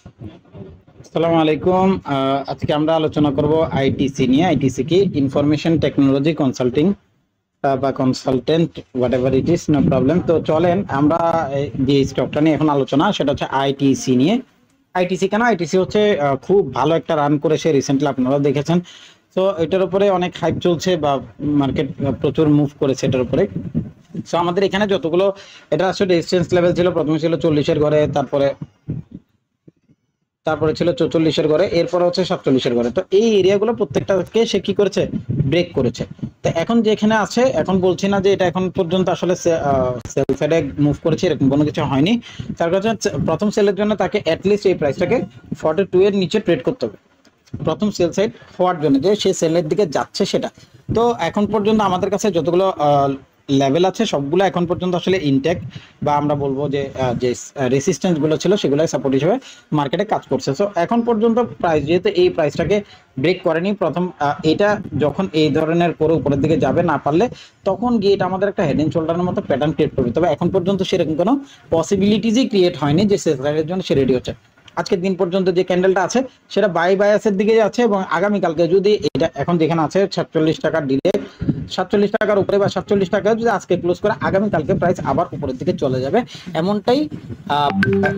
আসসালামু আলাইকুম। আজকে আমরা আলোচনা করব আইটিসি নিয়ে। আইটিসি কি? ইনফরমেশন টেকনোলজি কনসাল্টিং বা consultant, whatever it is, no problem. তো চলেন আমরা যে স্টকটা নিয়ে এখন আলোচনা, সেটা হচ্ছে আইটিসি নিয়ে। আইটিসি কেন? আইটিসি হচ্ছে খুব ভালো একটা রান করেছে রিসেন্টলি, আপনারা দেখেছেন। তো এটার উপরে অনেক হাইপ চলছে বা মার্কেট প্রচুর মুভ করেছে এটার উপরে। সো আমাদের এখানে যতগুলো, এটা আসলে রেজিস্ট্যান্স লেভেল ছিল, প্রথমে ছিল 40-এর ঘরে, তারপরে ছিল 44-এর ঘরে, এরপর হচ্ছে 47-এর ঘরে। তো এই এরিয়াগুলো প্রত্যেকটাকে সে কি করেছে? ব্রেক করেছে। তো এখন যেখানে আছে, এখন বলছি না যে এটা এখন পর্যন্ত আসলে সেল সাইডে মুভ করেছে, এরকম কোনো কিছু হয়নি। তার কাছে প্রথম সেলের জন্য তাকে অ্যাটলিস্ট এই প্রাইসটাকে 42 এর নিচে ট্রেড করতে হবে, প্রথম সেল সাইড হওয়ার জন্য, যে সে সেলের দিকে যাচ্ছে সেটা। তো এখন পর্যন্ত আমাদের কাছে যতগুলো লেভেল আছে সবগুলো এখন পর্যন্ত আসলে ইনটেক্ট, বা আমরা বলবো যে যে রেসিস্ট্যান্স গুলো ছিল সেগুলো সাপোর্ট হিসেবে মার্কেটে কাজ করছে। সো এখন পর্যন্ত প্রাইস যেহেতু এই প্রাইসটাকে ব্রেক করেনি, প্রথম এটা যখন এই ধরনের করে উপরের দিকে যাবে না পারলে, তখন গিয়ে এটা আমাদের একটা হেড এন্ড শোল্ডারের মতো প্যাটার্ন ক্রিয়েট করবে। তবে এখন পর্যন্ত সেরকম কোনো পসিবিলিটিসই ক্রিয়েট হয়নি যে সেলের জন্য সে রেডি হচ্ছে। আজকের দিন পর্যন্ত যে ক্যান্ডেলটা আছে সেটা বায়াসের দিকে যাচ্ছে, এবং আগামীকালকে যদি এটা এখন যেখানে আছে 47 টাকার ডিলে, 47 টাকার উপরে বা 47 টাকা যদি আজকে ক্লোজ করে, আগামীকালকে প্রাইস আবার উপরের দিকে চলে যাবে, এমনটাই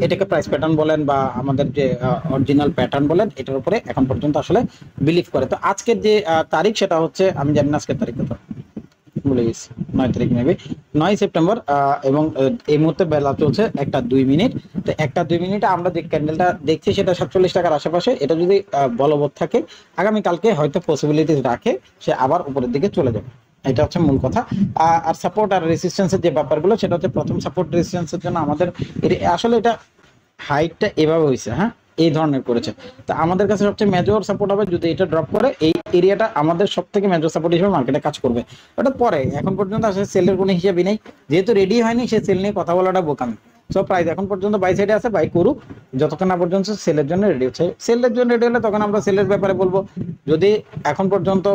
এটাকে প্রাইস প্যাটার্ন বলেন বা আমাদের যে অরিজিনাল প্যাটার্ন বলেন, এটার উপরে এখন পর্যন্ত আসলে বিলিভ করে। তো আজকের যে তারিখ সেটা হচ্ছে, আমি জানি না আজকের তারিখ কত, ভুলে গেছি, 9 তারিখ মেবি, 9 সেপ্টেম্বর। এবং এই মুহূর্তে বেলা চলছে 1টা 2 মিনিট। তো 1টা 2 মিনিটে আমরা যে ক্যান্ডেলটা দেখছি সেটা 47 টাকার আশেপাশে, এটা যদি বলবৎ থাকে, আগামীকালকে হয়তো পসিবিলিটিস রাখে সে আবার উপরের দিকে চলে যাবে। এটা হচ্ছে মূল কথা। আর সাপোর্ট আর রেসিস্ট্যান্সের যে ব্যাপারগুলো, সেটা হচ্ছে প্রথম সাপোর্ট রেসিস্ট্যান্সের জন্য আমাদের আসলে এটা হাইটটা এভাবে হয়েছে, হ্যাঁ, এই ধরনের করেছে। তো আমাদের কাছে সবচেয়ে মেজর সাপোর্ট হবে যদি এটা ড্রপ করে, এই এরিয়াটা আমাদের সব থেকে মেজর সাপোর্ট হিসেবে মার্কেটে কাজ করবে। ওটা পরে, এখন পর্যন্ত আসলে সেলের কোনো হিসাবই নেই, যেহেতু রেডি হয়নি, সে সেল নিয়ে কথা বলাটা বোকামি। সো প্রাইস এখন পর্যন্ত বাই সাইডে আছে, বাই করুক যতক্ষণ না পর্যন্ত সেলের জন্য রেডি হচ্ছে। সেলের জন্য রেডি হলে তখন আমরা সেলের ব্যাপারে বলবো। যদি এখন পর্যন্ত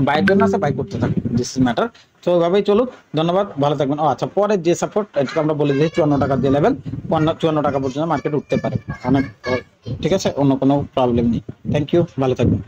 বাইয়ের জন্য আছে, বাই করতে থাকুন, দিস ইজ ম্যাটার। তো ওইভাবেই চলুক। ধন্যবাদ, ভালো থাকবেন। ও আচ্ছা, পরের যে সাপোর্ট, এটা আমরা বলে দিই 54 টাকার যে লেভেল, 54 টাকা পর্যন্ত মার্কেট উঠতে পারে অনেক। ঠিক আছে, অন্য কোনো প্রবলেম নেই। থ্যাংক ইউ, ভালো থাকবেন।